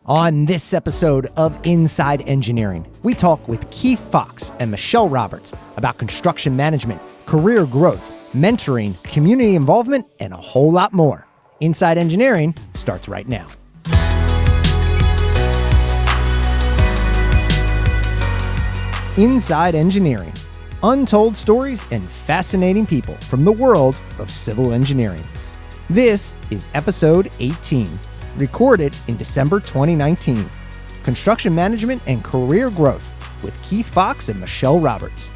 On this episode of Inside Engineering, we talk with Keith Foxx and Michelle Roberts about construction management, career growth, mentoring, community involvement, and a whole lot more. Inside Engineering starts right now. Inside Engineering, untold stories and fascinating people from the world of civil engineering. This is episode 18, recorded in December 2019. Construction management and career growth with Keith Foxx and Michelle Roberts.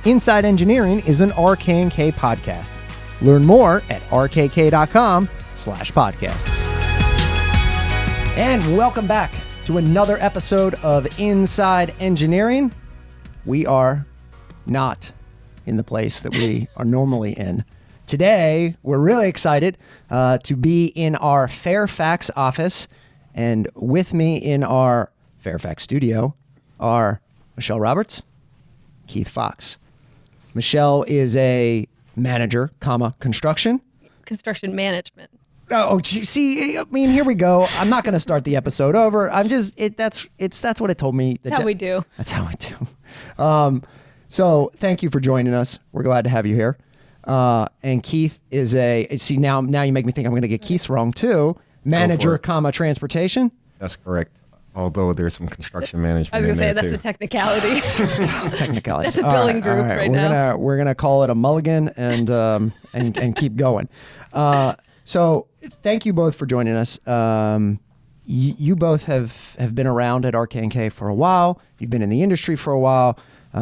Inside Engineering is an RK&K podcast. Learn more at rkk.com/podcast. And welcome back to another episode of Inside Engineering. We are not in the place that we are normally in. Today, we're really excited to be in our Fairfax office, and with me in our Fairfax studio are Michelle Roberts, Keith Foxx. Michelle is a manager, construction management. Oh, see, I mean, here we go. I'm not going to start the episode over. That's what it told me. That's how we do. That's how we do. So thank you for joining us. We're glad to have you here. And Keith is now you make me think I'm going to get Keith's wrong too. Manager, transportation. That's correct. Although there's some construction management. I was going to say that's a technicality. Technicality. That's a billing group right now. We're gonna call it a mulligan and keep going. So thank you both for joining us. You both have been around at RK&K for a while. You've been in the industry for a while.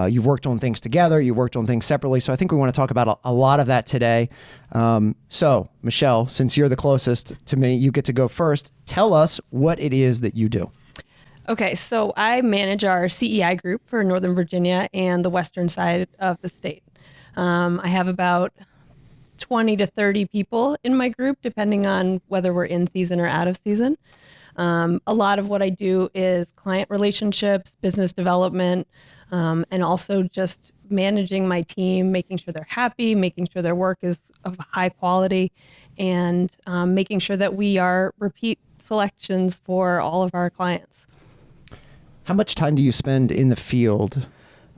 You've worked on things together. You've worked on things separately. So I think we want to talk about a lot of that today. So Michelle, since you're the closest to me, you get to go first. Tell us what it is that you do. Okay, so I manage our CEI group for Northern Virginia and the western side of the state. I have about 20 to 30 people in my group, depending on whether we're in season or out of season. A lot of what I do is client relationships, business development, and also just managing my team, making sure they're happy, making sure their work is of high quality, and making sure that we are repeat selections for all of our clients. How much time do you spend in the field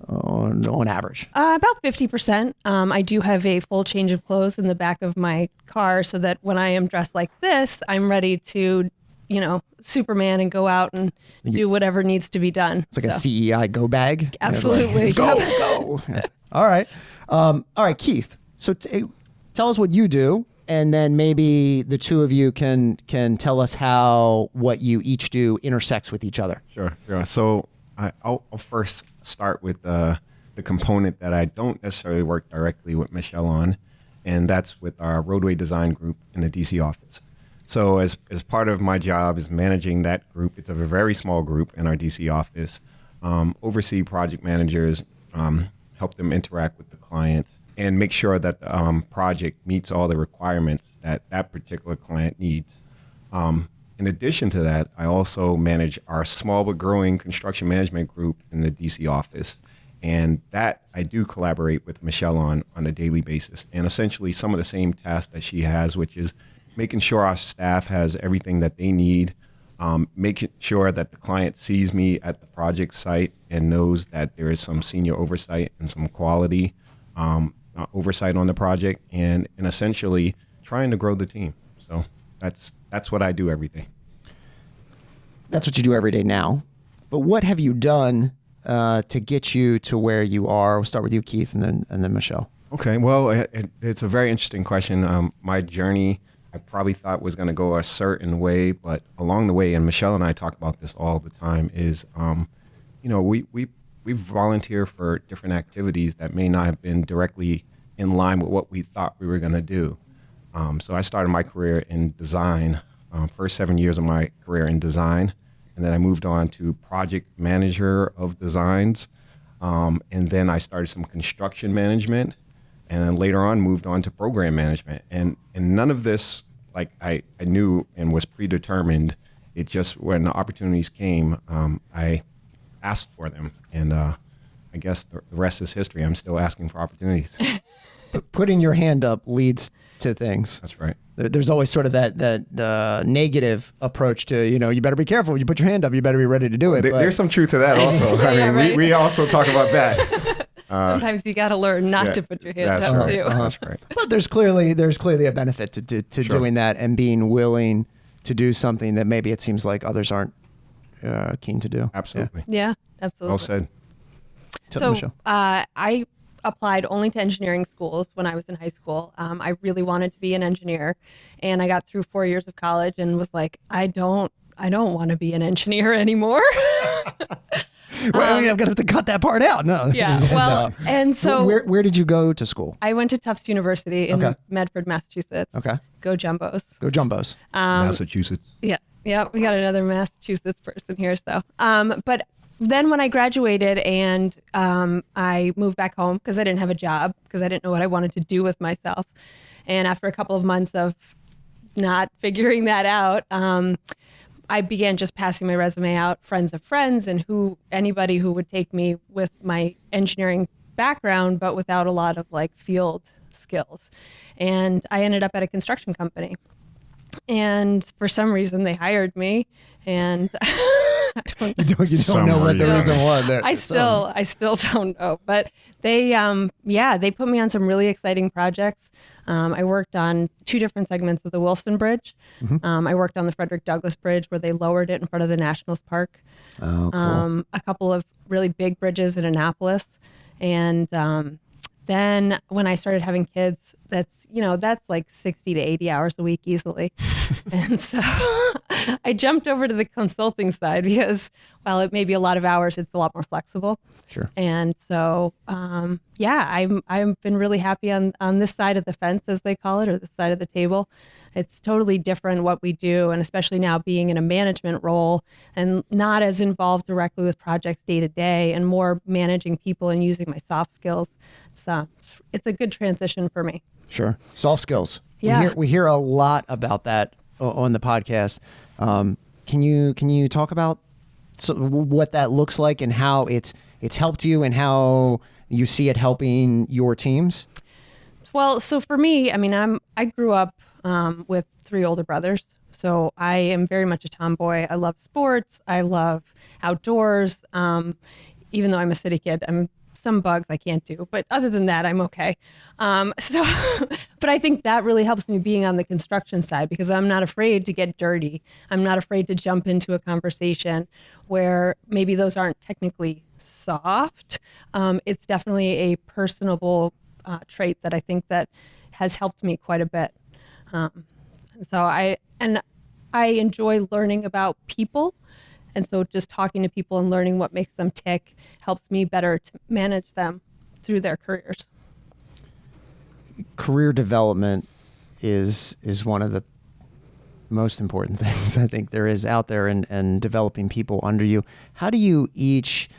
on average? About 50%. I do have a full change of clothes in the back of my car so that when I am dressed like this, I'm ready to, Superman and go out and do whatever needs to be done. It's like a CEI go bag. Absolutely. Go. All right. All right, Keith. So tell us what you do, and then maybe the two of you can tell us how what you each do intersects with each other. Sure. So I'll first start with the component that I don't necessarily work directly with Michelle on, and that's with our roadway design group in the DC office. So as part of my job is managing that group. It's a very small group in our DC office. Oversee project managers, help them interact with the client, and make sure that the project meets all the requirements that particular client needs. In addition to that, I also manage our small but growing construction management group in the DC office. And that I do collaborate with Michelle on a daily basis. And essentially some of the same tasks that she has, which is making sure our staff has everything that they need, making sure that the client sees me at the project site and knows that there is some senior oversight and some quality oversight on the project, and essentially trying to grow the team. So that's what I do every day. That's what you do every day now. But what have you done to get you to where you are? We'll start with you, Keith, and then Michelle. Okay. Well, it's a very interesting question. My journey, I probably thought was going to go a certain way, but along the way, and Michelle and I talk about this all the time, is we volunteer for different activities that may not have been directly in line with what we thought we were going to do. So I started my career in design, first 7 years of my career in design, and then I moved on to project manager of designs, and then I started some construction management, and then later on moved on to program management. And none of this, like I knew and was predetermined. It just, when the opportunities came, I asked for them. And I guess the rest is history. I'm still asking for opportunities. putting your hand up leads to things. That's right. There's always sort of that negative approach to, you better be careful. When you put your hand up, you better be ready to do it. There's some truth to that also. Right. we also talk about that. Sometimes you got to learn not to put your hand that's up right. too. That's right. But there's clearly a benefit to Sure. doing that and being willing to do something that maybe it seems like others aren't keen to do. Absolutely. Yeah, absolutely. Well said. So, So I applied only to engineering schools when I was in high school. I really wanted to be an engineer, and I got through 4 years of college and was like, I don't want to be an engineer anymore. Well, I'm gonna have to cut that part out. No. Yeah. Well, and so where did you go to school? I went to Tufts University in Okay. Medford, Massachusetts. Okay. Go Jumbos. Go Jumbos. Massachusetts. Yeah. Yeah. We got another Massachusetts person here. So, but then when I graduated and I moved back home because I didn't have a job, because I didn't know what I wanted to do with myself. And after a couple of months of not figuring that out, I began just passing my resume out, friends of friends, and anybody who would take me with my engineering background, but without a lot of like field skills. And I ended up at a construction company. And for some reason, they hired me, and I don't know. You don't know what the Some reason was. There. I still don't know, but they put me on some really exciting projects. I worked on 2 different segments of the Wilson Bridge. I worked on the Frederick Douglass Bridge where they lowered it in front of the Nationals Park. Oh, cool. A couple of really big bridges in Annapolis, and then when I started having kids, that's like 60 to 80 hours a week easily. And so I jumped over to the consulting side because while it may be a lot of hours, it's a lot more flexible. Sure. And so, I've been really happy on this side of the fence, as they call it, or this side of the table. It's totally different what we do. And especially now being in a management role and not as involved directly with projects day to day and more managing people and using my soft skills. It's a good transition for me. Sure. Soft skills. Yeah. We hear a lot about that on the podcast. Can you talk about what that looks like and how it's helped you and how you see it helping your teams? Well, so for me, I grew up with 3 older brothers. So I am very much a tomboy. I love sports. I love outdoors. Even though I'm a city kid, some bugs I can't do, but other than that, I'm okay. But I think that really helps me being on the construction side because I'm not afraid to get dirty. I'm not afraid to jump into a conversation where maybe those aren't technically soft. It's definitely a personable trait that I think that has helped me quite a bit. So I enjoy learning about people. And so just talking to people and learning what makes them tick helps me better to manage them through their careers. Career development is one of the most important things I think there is out there and developing people under you. How do you each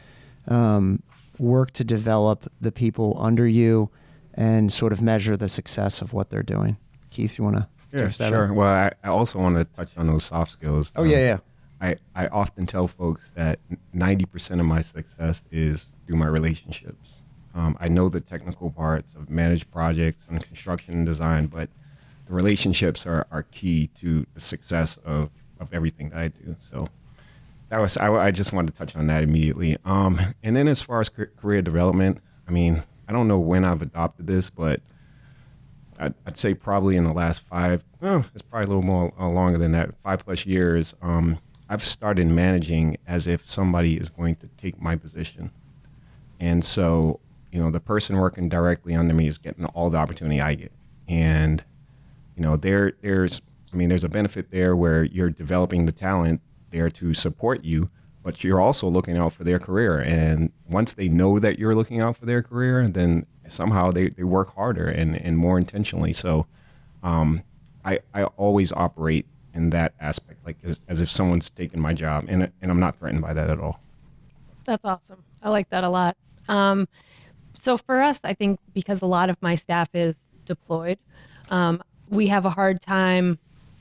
work to develop the people under you and sort of measure the success of what they're doing? Keith, you want to take a stab at it? Sure. Well, I also want to touch on those soft skills. Oh, yeah. I often tell folks that 90% of my success is through my relationships. I know the technical parts of managed projects and construction and design, but the relationships are key to the success of everything that I do. So I just wanted to touch on that immediately. And then as far as career development, I don't know when I've adopted this, but I'd say probably in the last it's probably a little more longer than that, 5+ years, I've started managing as if somebody is going to take my position. And so, the person working directly under me is getting all the opportunity I get. And, there's a benefit there where you're developing the talent there to support you, but you're also looking out for their career. And once they know that you're looking out for their career, then somehow they work harder and more intentionally. So I always operate in that aspect, like as if someone's taking my job, and I'm not threatened by that at all. That's awesome. I like that a lot. So for us, I think because a lot of my staff is deployed, we have a hard time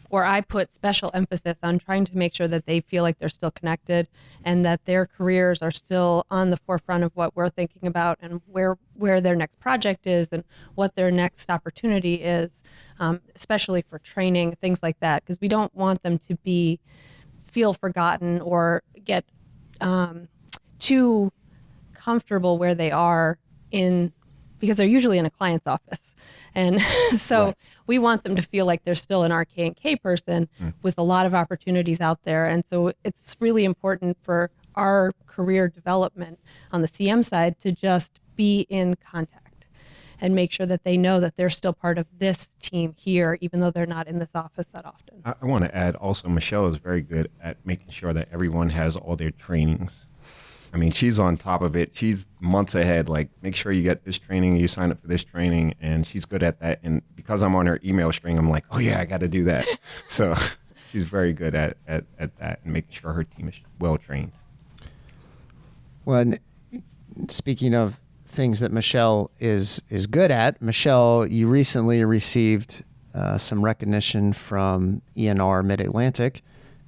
or I put special emphasis on trying to make sure that they feel like they're still connected and that their careers are still on the forefront of what we're thinking about and where their next project is and what their next opportunity is, especially for training, things like that, because we don't want them to feel forgotten or get too comfortable where they are because they're usually in a client's office. And so Right. we want them to feel like they're still an RK&K person with a lot of opportunities out there. And so it's really important for our career development on the CM side to just be in contact and make sure that they know that they're still part of this team here, even though they're not in this office that often. I want to add also, Michelle is very good at making sure that everyone has all their trainings. I mean, she's on top of it. She's months ahead, like, make sure you get this training, you sign up for this training, and she's good at that. And because I'm on her email string, I'm like, oh yeah, I got to do that. So she's very good at that and making sure her team is well trained. Well, and speaking of things that Michelle is good at, Michelle, you recently received some recognition from ENR Mid-Atlantic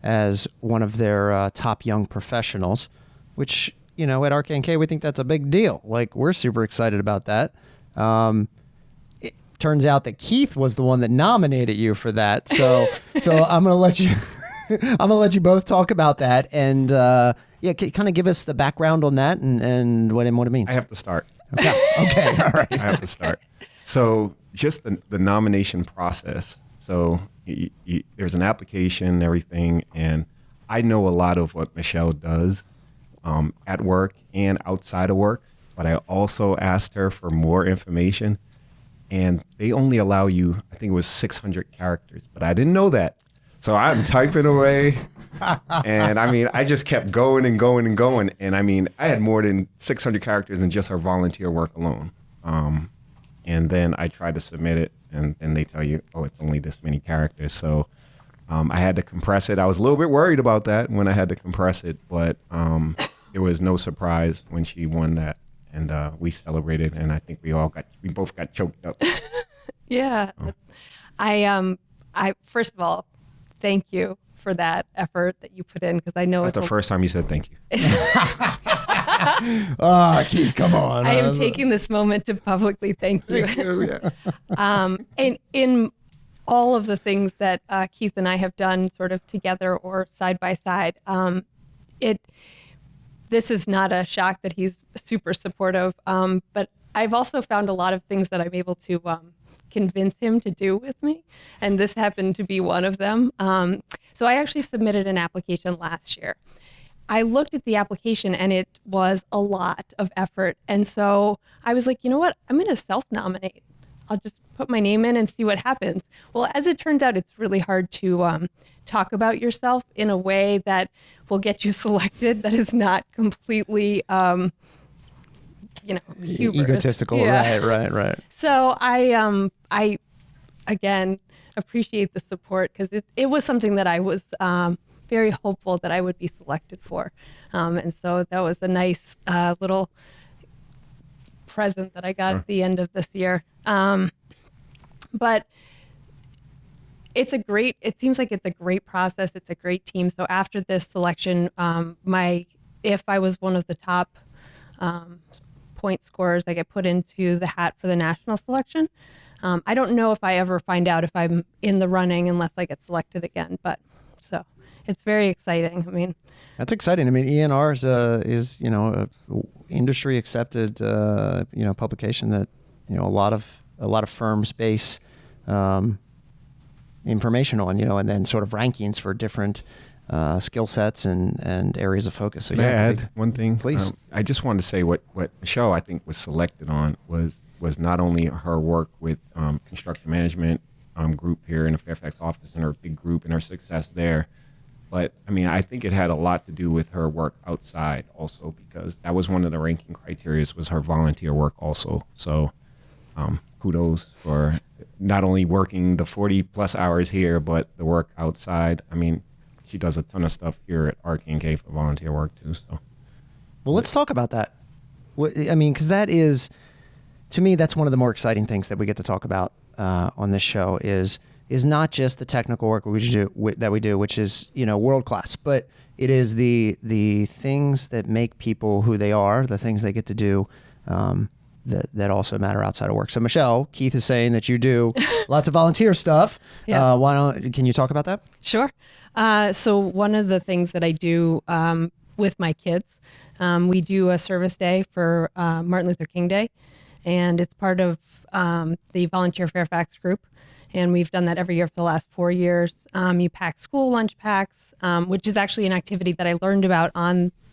as one of their top young professionals, which, you know, at RK&K, we think that's a big deal. Like, we're super excited about that. It turns out that Keith was the one that nominated you for that. So I'm going to let you, I'm going to let you both talk about that and, kind of give us the background on that and what it means. I have to start. Okay. Okay. All right. I have to start. So just the nomination process. So there's an application and everything, and I know a lot of what Michelle does at work and outside of work, but I also asked her for more information, and they only allow you, I think it was 600 characters, but I didn't know that. So I'm typing away, and I mean, I just kept going and going and going, and I mean, I had more than 600 characters in just her volunteer work alone. And then I tried to submit it, and they tell you, oh, it's only this many characters. So I had to compress it. I was a little bit worried about that when I had to compress it, but there was no surprise when she won that, and we celebrated, and I think we both got choked up. Yeah. I first of all, thank you for that effort that you put in, because I know That's the first time you said thank you. Keith, come on. I am taking this moment to publicly thank you. Thank you, yeah. And in all of the things that Keith and I have done sort of together or side by side, this is not a shock that he's super supportive, but I've also found a lot of things that I'm able to convince him to do with me, and this happened to be one of them. So I actually submitted an application last year. I looked at the application and it was a lot of effort, and so I was like, you know what, I'm going to self-nominate. I'll just put my name in and see what happens. Well, as it turns out, it's really hard to talk about yourself in a way that will get you selected, that is not completely hubris. Egotistical. Yeah. Right. So I again appreciate the support, because it was something that I was very hopeful that I would be selected for, and so that was a nice little present that I got at the end of this year. But it seems like it's a great process. It's a great team. So after this selection, if I was one of the top point scorers, I get put into the hat for the national selection. I don't know if I ever find out if I'm in the running unless I get selected again, but so it's very exciting. I mean, that's exciting. I mean, ENR is a industry accepted publication that a lot of firms base information on, and then sort of rankings for different skill sets and areas of focus. So Can I yeah, add one thing? Please. I just wanted to say what Michelle, I think, was selected on was not only her work with construction management group here in the Fairfax office and her big group and her success there, but I mean, I think it had a lot to do with her work outside also, because that was one of the ranking criteria, was her volunteer work also. So kudos for not only working the 40 plus hours here, but the work outside. I mean, she does a ton of stuff here at RK&K for volunteer work too. So, well, let's talk about that. I mean, because that is, to me, that's one of the more exciting things that we get to talk about on this show is is not just the technical work that we do, which is, world class, but it is the things that make people who they are, the things they get to do, that also matter outside of work. So Michelle, Keith is saying that you do lots of volunteer stuff. Yeah. Can you talk about that? Sure. So one of the things that I do with my kids, we do a service day for Martin Luther King Day, and it's part of the Volunteer Fairfax group. And we've done that every year for the last 4 years. You pack school lunch packs, which is actually an activity that I learned about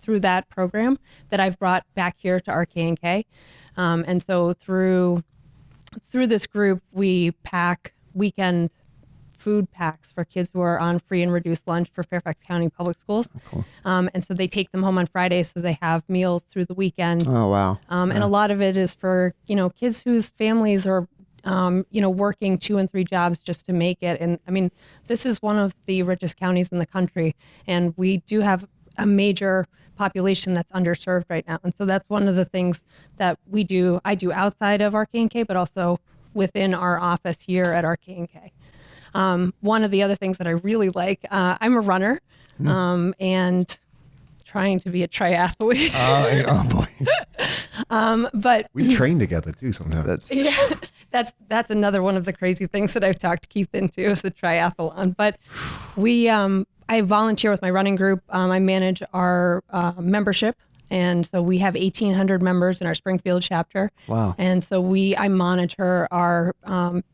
through that program that I've brought back here to RK&K. And so through this group, we pack weekend food packs for kids who are on free and reduced lunch for Fairfax County Public Schools. Cool. And so they take them home on Fridays so they have meals through the weekend. Oh, wow. And a lot of it is for, kids whose families are, working 2 and 3 jobs just to make it. And I mean, this is one of the richest counties in the country, and we do have a major population that's underserved right now. And so that's one of the things that I do outside of RK&K, but also within our office here at RK&K. One of the other things that I really like, I'm a runner, and trying to be a triathlete. Oh boy. But We train together too sometimes. that's another one of the crazy things that I've talked Keith into is the triathlon. But I volunteer with my running group. I manage our membership. And so we have 1,800 members in our Springfield chapter. Wow. And so I monitor our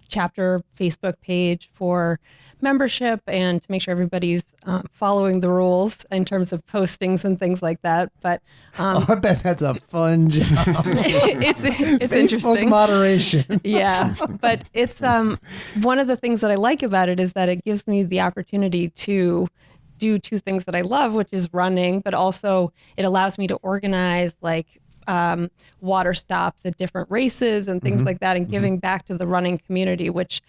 chapter Facebook page for membership and to make sure everybody's following the rules in terms of postings and things like that. But I bet that's a fun job. it's Facebook interesting. moderation. Yeah, but it's one of the things that I like about it is that it gives me the opportunity to do 2 things that I love, which is running, but also it allows me to organize like water stops at different races and things like that, and giving back to the running community, which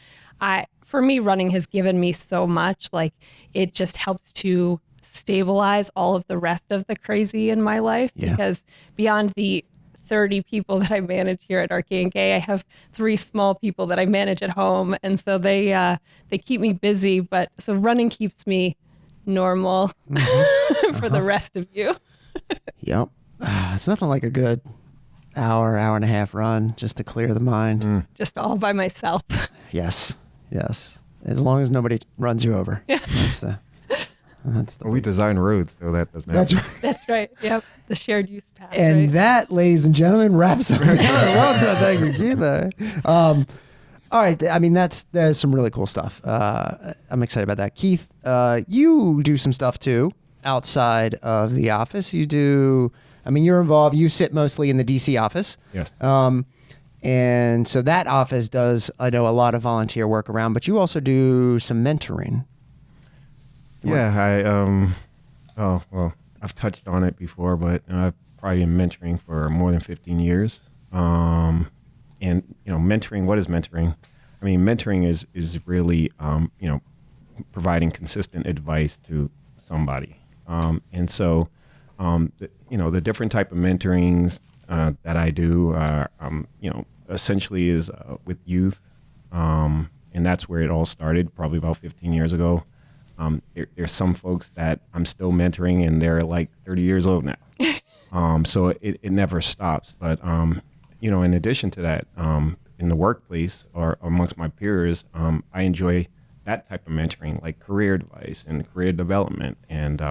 for me, running has given me so much. Like it just helps to stabilize all of the rest of the crazy in my life, because beyond the 30 people that I manage here at RK&K, I have 3 small people that I manage at home. And so they keep me busy, but so running keeps me normal for the rest of you. Yep. It's nothing like a good hour and a half run just to clear the mind. Just all by myself. Yes. As long as nobody runs you over. Yeah. That's the We design roads, so that doesn't That's happen. right. That's right. Yep. The shared use path. And right? that, ladies and gentlemen, wraps up. Well done. Thank you, Keith. All right. I mean, there's some really cool stuff. I'm excited about that. Keith, you do some stuff too outside of the office. You're involved. You sit mostly in the DC office. Yes. And so that office does, I know, a lot of volunteer work around, but you also do some mentoring. Yeah, I've touched on it before, but I've probably been mentoring for more than 15 years. And mentoring, what is mentoring? I mean, mentoring is really, providing consistent advice to somebody. And so, the different type of mentorings that I do are, essentially is with youth. And that's where it all started, probably about 15 years ago. There's some folks that I'm still mentoring, and they're like 30 years old now. So it never stops. But, in addition to that, in the workplace or amongst my peers, I enjoy that type of mentoring, like career advice and career development. And,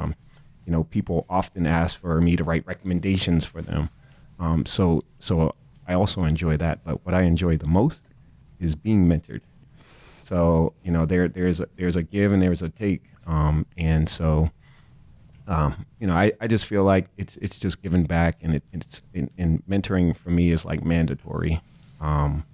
people often ask for me to write recommendations for them. So I also enjoy that. But what I enjoy the most is being mentored. So, there's a give and there's a take. And so, I just feel like it's just giving back, and it's mentoring for me is like mandatory. And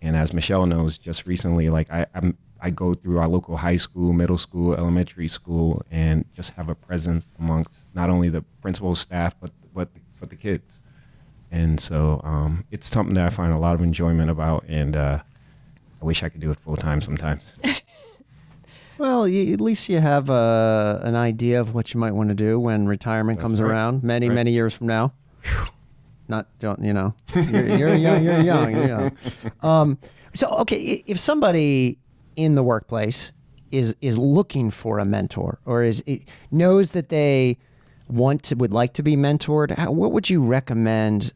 as Michelle knows, just recently, like I go through our local high school, middle school, elementary school, and just have a presence amongst not only the principal staff, but for the kids. And so, it's something that I find a lot of enjoyment about, and, I wish I could do it full time sometimes. Well, at least you have an idea of what you might want to do when retirement comes right. around many years from now. You're young. So, okay, if somebody in the workplace is looking for a mentor, or knows that they would like to be mentored, what would you recommend?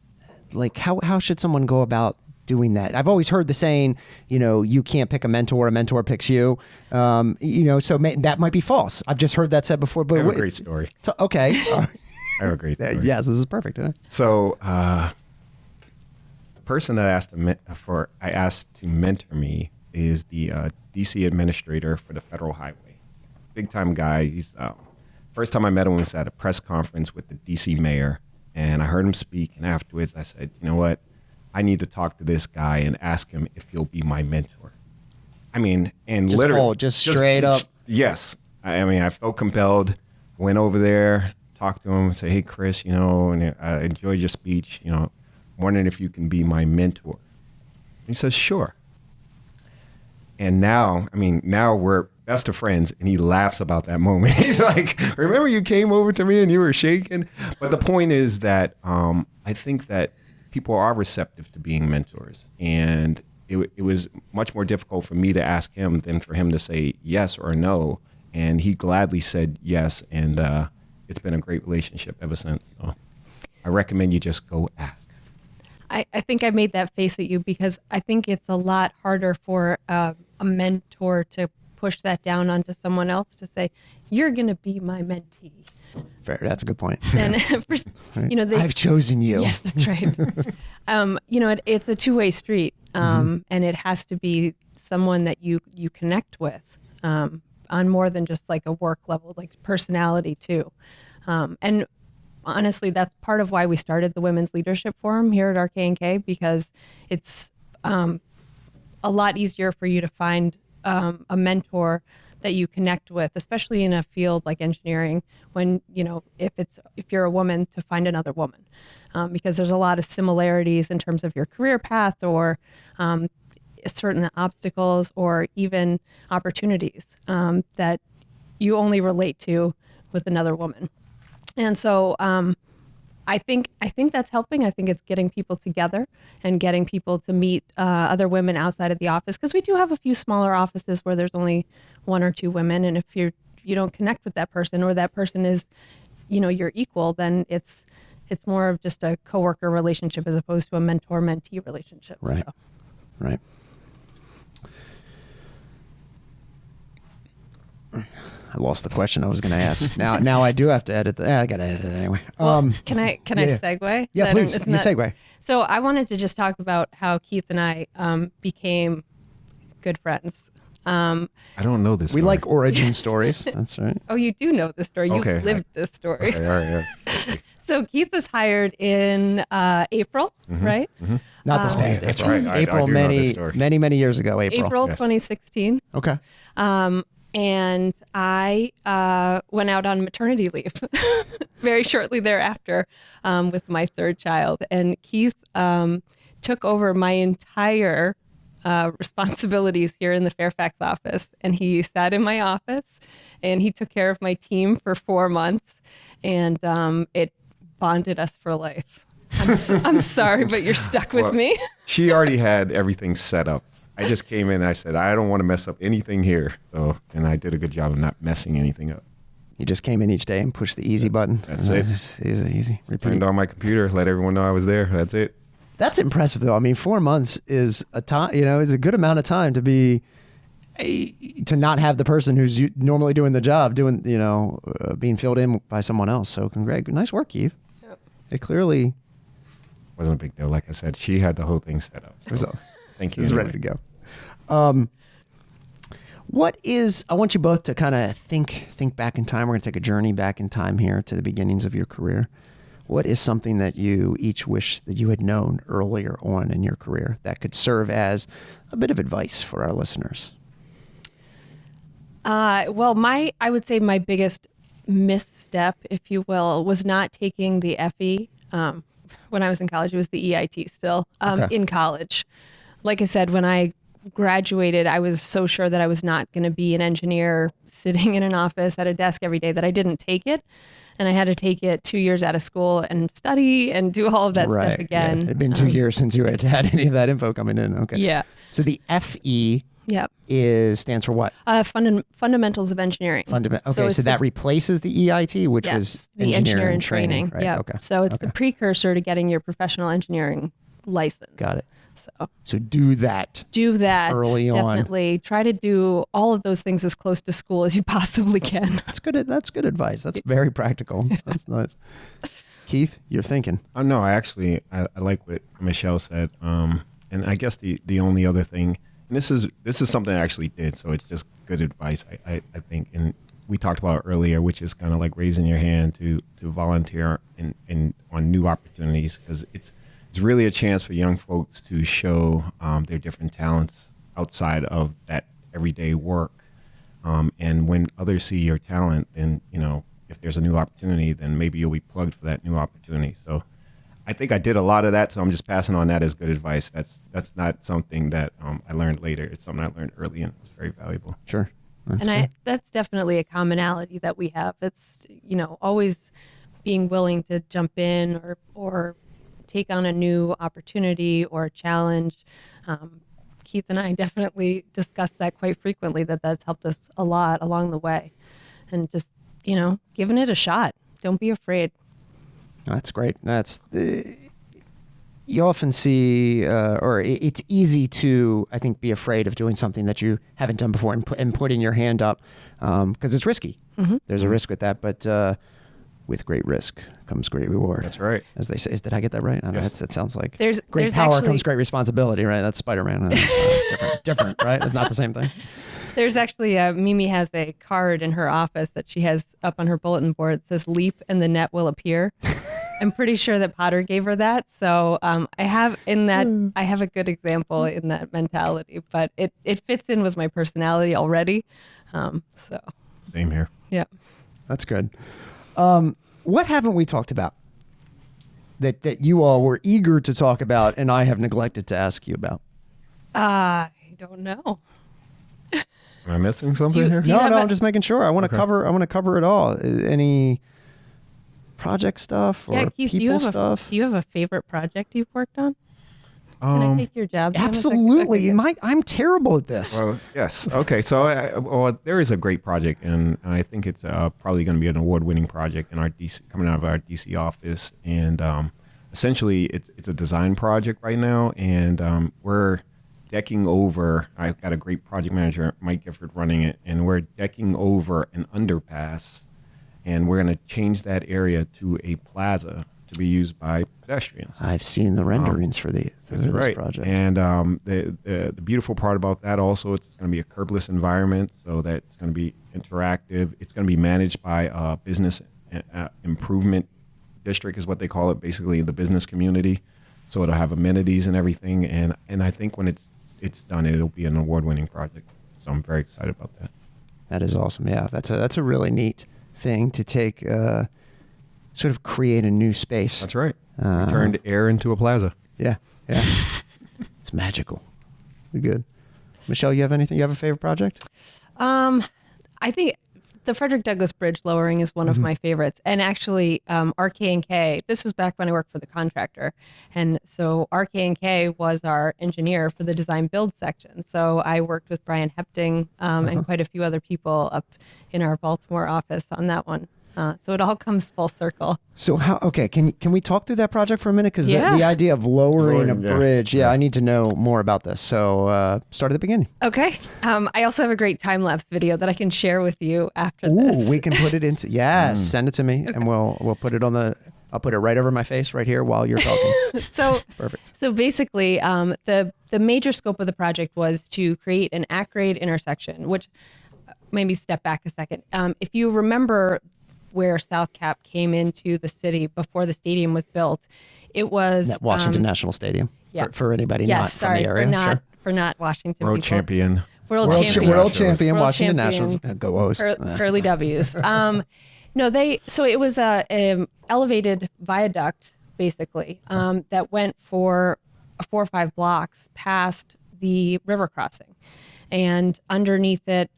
Like, how should someone go about doing that? I've always heard the saying, you can't pick a mentor picks you. So that might be false. I've just heard that said before. But I have a great story. Okay. I have a great story. Yes, this is perfect. So the person that I asked to mentor me is the DC administrator for the Federal Highway. Big time guy. He's first time I met him was at a press conference with the DC mayor, and I heard him speak. And afterwards, I said, you know what? I need to talk to this guy and ask him if he'll be my mentor. I mean, and just, literally, just straight up. Yes. I mean, I felt compelled. Went over there, talked to him, say, hey, Chris, and I enjoyed your speech. Wondering if you can be my mentor. He says, sure. And now we're best of friends, and he laughs about that moment. He's like, remember you came over to me and you were shaking? But the point is that I think that people are receptive to being mentors. And it was much more difficult for me to ask him than for him to say yes or no. And he gladly said yes. And it's been a great relationship ever since. So I recommend you just go ask. I think I made that face at you because I think it's a lot harder for a mentor to push that down onto someone else to say, you're going to be my mentee. Fair. That's a good point. And I've chosen you. Yes, that's right. It's a two-way street, and it has to be someone that you connect with on more than just like a work level, like personality too. And honestly, that's part of why we started the Women's Leadership Forum here at RK&K, because it's a lot easier for you to find a mentor that you connect with, especially in a field like engineering, when, if you're a woman, to find another woman, because there's a lot of similarities in terms of your career path or certain obstacles or even opportunities that you only relate to with another woman. And so I think that's helping. I think it's getting people together and getting people to meet other women outside of the office, because we do have a few smaller offices where there's only one or two women. And if you don't connect with that person, or that person is, your equal, then it's more of just a coworker relationship as opposed to a mentor-mentee relationship. Right. So. Right. I lost the question I was going to ask. Now I do have to edit. I got to edit it anyway. Well, can I segue? Yeah, please. You segue. So I wanted to just talk about how Keith and I became good friends. I don't know this story. We like origin stories. That's right. Oh, you do know this story. Okay. You lived this story. Okay, all right, yeah. So Keith was hired in April, right? Mm-hmm. Not this past That's April. right. April, I do know this story. many years ago. April Yes. 2016. Okay. And I went out on maternity leave very shortly thereafter with my third child. And Keith took over my entire responsibilities here in the Fairfax office. And he sat in my office and he took care of my team for 4 months. And it bonded us for life. I'm sorry, but you're stuck with me. She already had everything set up. I just came in and I said, I don't want to mess up anything here. And I did a good job of not messing anything up. You just came in each day and pushed the easy button. That's it. Easy. Repeat. Turned on my computer, let everyone know I was there. That's it. That's impressive, though. I mean, 4 months is a time. It's a good amount of time to be to not have the person who's normally doing the job being filled in by someone else. So, congrats, nice work, Keith. Yep. It clearly Wasn't a big deal. Like I said, she had the whole thing set up. So thank you. It was ready to go. I want you both to kind of think back in time. We're going to take a journey back in time here to the beginnings of your career. What is something that you each wish that you had known earlier on in your career that could serve as a bit of advice for our listeners? I would say my biggest misstep, if you will, was not taking the FE. When I was in college, it was the EIT still in college. Like I said, when I graduated, I was so sure that I was not going to be an engineer sitting in an office at a desk every day that I didn't take it. And I had to take it 2 years out of school and study and do all of that stuff again. Yeah. It had been 2 years since you had any of that info coming in. Okay. Yeah. So the FE Yep. stands for what? Fundamentals of engineering. Okay, it's so that replaces the EIT, which was yes, the engineering training. Right. Yeah. Okay. So it's Okay. the precursor to getting your professional engineering license. Got it. So do that. do that early on. definitely. Try to do all of those things as close to school as you possibly can. That's good. That's good advice. That's very practical. That's nice. Keith, you're thinking. Oh no, I like what Michelle said. And I guess the only other thing, and this is something I actually did, so it's just good advice. I think, and we talked about it earlier, which is kind of like raising your hand to volunteer in on new opportunities, because it's really a chance for young folks to show their different talents outside of that everyday work. And when others see your talent, then, if there's a new opportunity, then maybe you'll be plugged for that new opportunity. So I think I did a lot of that, so I'm just passing on that as good advice. That's not something that I learned later. It's something I learned early, and it was very valuable. Sure. That's definitely a commonality that we have. It's, always being willing to jump in or take on a new opportunity or a challenge. Keith and I definitely discuss that quite frequently, that's helped us a lot along the way. And just, giving it a shot. Don't be afraid. That's great. You often see, or it's easy to, I think, be afraid of doing something that you haven't done before and putting your hand up, because it's risky. Mm-hmm. There's a risk with that, but with great risk comes great reward. That's right. As they say. Did I get that right? I don't know. It sounds like there's power comes great responsibility, right? That's Spider-Man. Different, right? It's not the same thing. There's actually, Mimi has a card in her office that she has up on her bulletin board. It says, "Leap and the net will appear." I'm pretty sure that Potter gave her that. So I have a good example in that mentality, but it fits in with my personality already. So Same here. yeah. That's good. What haven't we talked about that you all were eager to talk about and I have neglected to ask you about? I don't know. Am I missing something here? No, I'm just making sure. I want to cover it all. Any project stuff or Keith, people stuff? Do you have a favorite project you've worked on? Can I take your job? Absolutely. I'm terrible at this. Well, yes. Okay. So, there is a great project, and I think it's probably going to be an award-winning project in our coming out of our DC office. And essentially, it's a design project right now, and we're decking over. I've got a great project manager, Mike Gifford, running it, and we're decking over an underpass, and we're going to change that area to a plaza to be used by pedestrians. I've seen the renderings for this project. And the beautiful part about that also, it's going to be a curbless environment, so that it's going to be interactive. It's going to be managed by a business improvement district, is what they call it, basically the business community. So it'll have amenities and everything. And I think when it's done, it'll be an award-winning project. So I'm very excited about that. That is awesome. Yeah, that's a really neat thing to take. Sort of create a new space. That's right. Turned air into a plaza. Yeah. It's magical. We're good. Michelle, you have anything? You have a favorite project? I think the Frederick Douglass Bridge lowering is one of my favorites. And actually, RK&K, this was back when I worked for the contractor. And so RK&K was our engineer for the design build section. So I worked with Brian Hepting and quite a few other people up in our Baltimore office on that one. So it all comes full circle. So can we talk through that project for a minute? Because the idea of lowering a bridge, I need to know more about this. So start at the beginning. Okay. I also have a great time-lapse video that I can share with you after this. Ooh, we can put it into, send it to me and we'll put it I'll put it right over my face right here while you're talking. So perfect. So basically, the major scope of the project was to create an at-grade intersection, which maybe step back a second. If you remember where South Cap came into the city before the stadium was built, it was Washington National Stadium. Yeah. For anybody not from the area. For not Washington World people. champion. World champion, Washington Nationals. Go O's. Curly W's. So it was a elevated viaduct, basically, that went for 4 or 5 blocks past the river crossing. And underneath it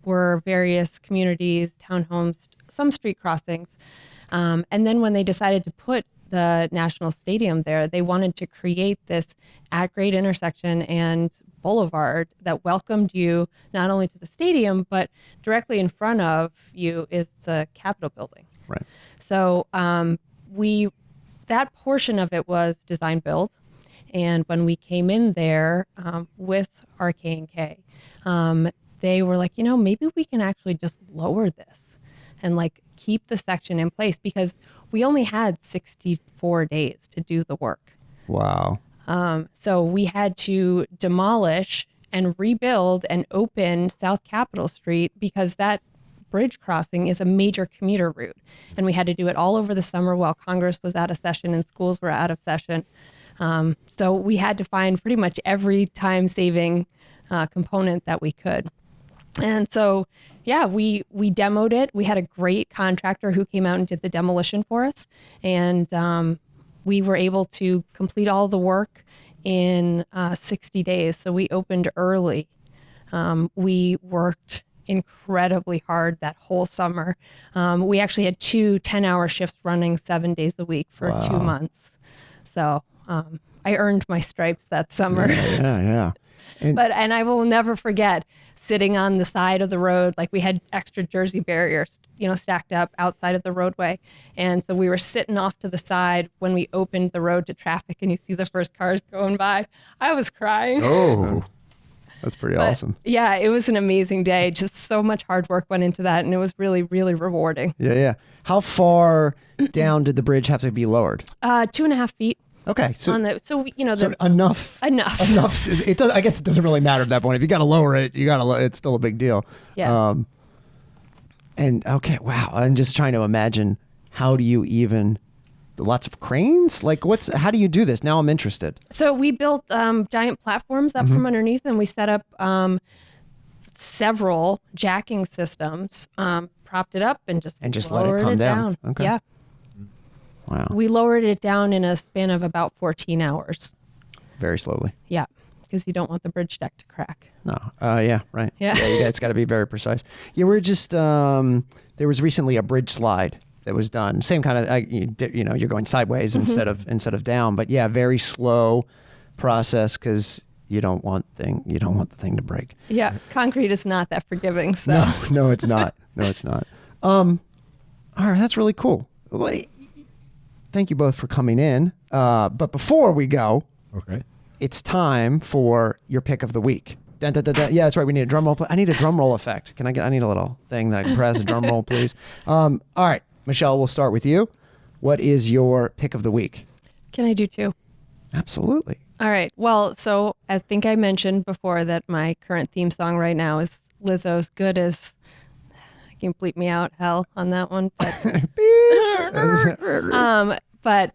were various communities, townhomes, some street crossings. And then when they decided to put the National Stadium there, they wanted to create this at-grade intersection and boulevard that welcomed you not only to the stadium, but directly in front of you is the Capitol building. Right. So that portion of it was design build. And when we came in there with RK&K, they were like, maybe we can actually just lower this and like keep the section in place, because we only had 64 days to do the work. Wow. So we had to demolish and rebuild and open South Capitol Street, because that bridge crossing is a major commuter route. And we had to do it all over the summer while Congress was out of session and schools were out of session. So we had to find pretty much every time-saving component that we could. And so, yeah, we demoed it. We had a great contractor who came out and did the demolition for us. And we were able to complete all the work in 60 days. So we opened early. We worked incredibly hard that whole summer. We actually had 2 10-hour shifts running 7 days a week for 2 months. So I earned my stripes that summer. Yeah. And I will never forget sitting on the side of the road. Like, we had extra Jersey barriers, stacked up outside of the roadway. And so we were sitting off to the side when we opened the road to traffic, and you see the first cars going by. I was crying. Oh, That's pretty awesome. Yeah, it was an amazing day. Just so much hard work went into that, and it was really, really rewarding. Yeah. How far down did the bridge have to be lowered? 2.5 feet. Okay, so enough. Enough. It does. I guess it doesn't really matter at that point. If you got to lower it, it's still a big deal. Yeah. And okay, wow. I'm just trying to imagine, how do you even? Lots of cranes? Like, how do you do this? Now I'm interested. So we built giant platforms up from underneath, and we set up several jacking systems, propped it up, and just let it come down. Okay. Yeah. Wow. We lowered it down in a span of about 14 hours. Very slowly. Yeah, because you don't want the bridge deck to crack. No. Yeah. Right. Yeah. It's got to be very precise. Yeah. We're just there was recently a bridge slide that was done. Same kind of you're going sideways instead of down. But yeah, very slow process, because you don't want the thing to break. Yeah, concrete is not that forgiving. So No, it's not. All right, that's really cool. Well, thank you both for coming in. But before we go, okay, it's time for your pick of the week. Dun, dun, dun, dun. Yeah, that's right. We need a drum roll. I need a drum roll effect. I need a little thing that I can press. A drum roll, please. All right, Michelle, we'll start with you. What is your pick of the week? Can I do 2? Absolutely. All right. Well, so I think I mentioned before that my current theme song right now is Lizzo's "Good As." You can bleep me out, hell, on that one. But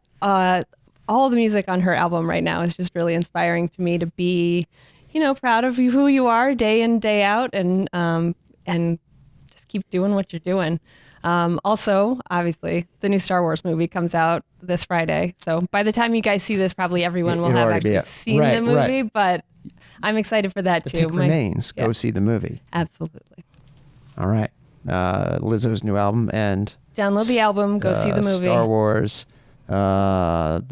all the music on her album right now is just really inspiring to me to be, proud of who you are day in, day out, and just keep doing what you're doing. Also, obviously, the new Star Wars movie comes out this Friday. So by the time you guys see this, probably everyone will have actually seen the movie. Right. But I'm excited for that the too. Pick remains. Go see the movie. Absolutely. All right. Lizzo's new album, and download the album. Go see the movie. Star Wars. The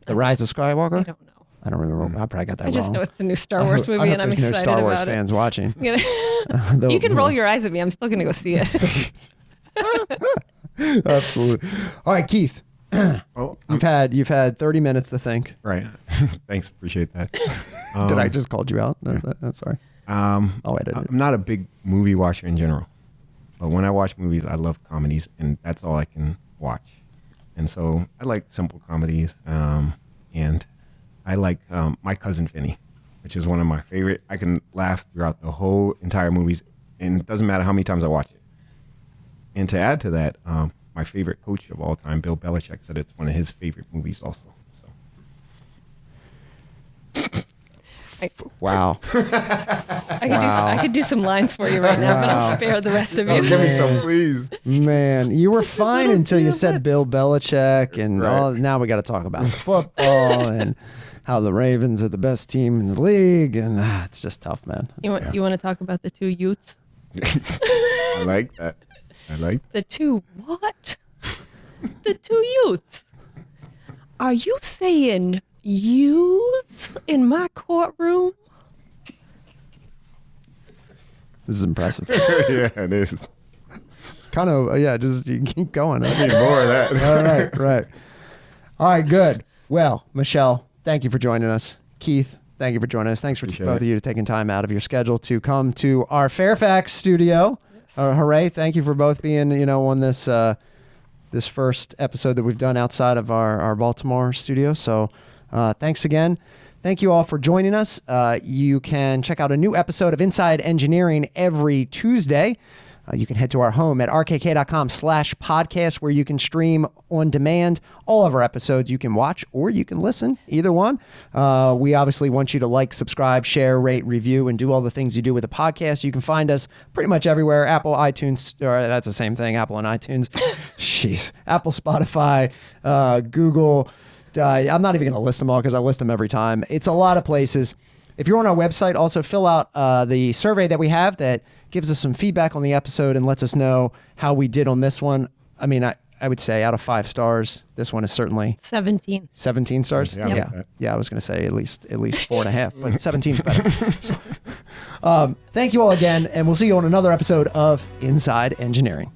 Rise of Skywalker. I don't know. I don't remember. I probably got that wrong. I just know it's the new Star Wars movie, and I'm excited about it. Star Wars fans watching. You can roll your eyes at me. I'm still going to go see it. Absolutely. All right, Keith. You've had 30 minutes to think. Right. Thanks. Appreciate that. Did I just called you out? That's sorry. I'm not a big movie watcher in general, but when I watch movies, I love comedies, and that's all I can watch. And so I like simple comedies, and I like My Cousin Vinny, which is one of my favorite. I can laugh throughout the whole entire movies, and it doesn't matter how many times I watch it. And to add to that, my favorite coach of all time, Bill Belichick, said it's one of his favorite movies also. Wow. I could do some lines for you right now, but I'll spare the rest of you. Give me some, please. Man, you were fine until you said Bill Belichick, and now we got to talk about football and how the Ravens are the best team in the league, and it's just tough, man. You want to talk about the 2 Utes? I like that. The 2 what? The 2 Utes. Are you saying youths in my courtroom? This is impressive. Yeah, it is. Kind of, yeah, just you keep going. I need more of that. Right. All right, good. Well, Michelle, thank you for joining us. Keith, thank you for joining us. Thanks for Appreciate both it. of you taking time out of your schedule to come to our Fairfax studio. Hooray. Thank you for both being, on this this first episode that we've done outside of our Baltimore studio. So thanks again. Thank you all for joining us. You can check out a new episode of Inside Engineering every Tuesday. You can head to our home at rkk.com/podcast, where you can stream on demand all of our episodes. You can watch or you can listen, either one. We obviously want you to like, subscribe, share, rate, review, and do all the things you do with a podcast. You can find us pretty much everywhere. Apple, iTunes, or that's the same thing, Apple and iTunes. Jeez. Apple, Spotify, Google. I'm not even going to list them all because I list them every time. It's a lot of places. If you're on our website, also fill out the survey that we have that gives us some feedback on the episode and lets us know how we did on this one. I mean, I would say out of 5 stars, this one is certainly 17. 17 stars. Yeah, I like that. Yeah. I was going to say at least 4.5, but 17 is better. So, thank you all again, and we'll see you on another episode of Inside Engineering.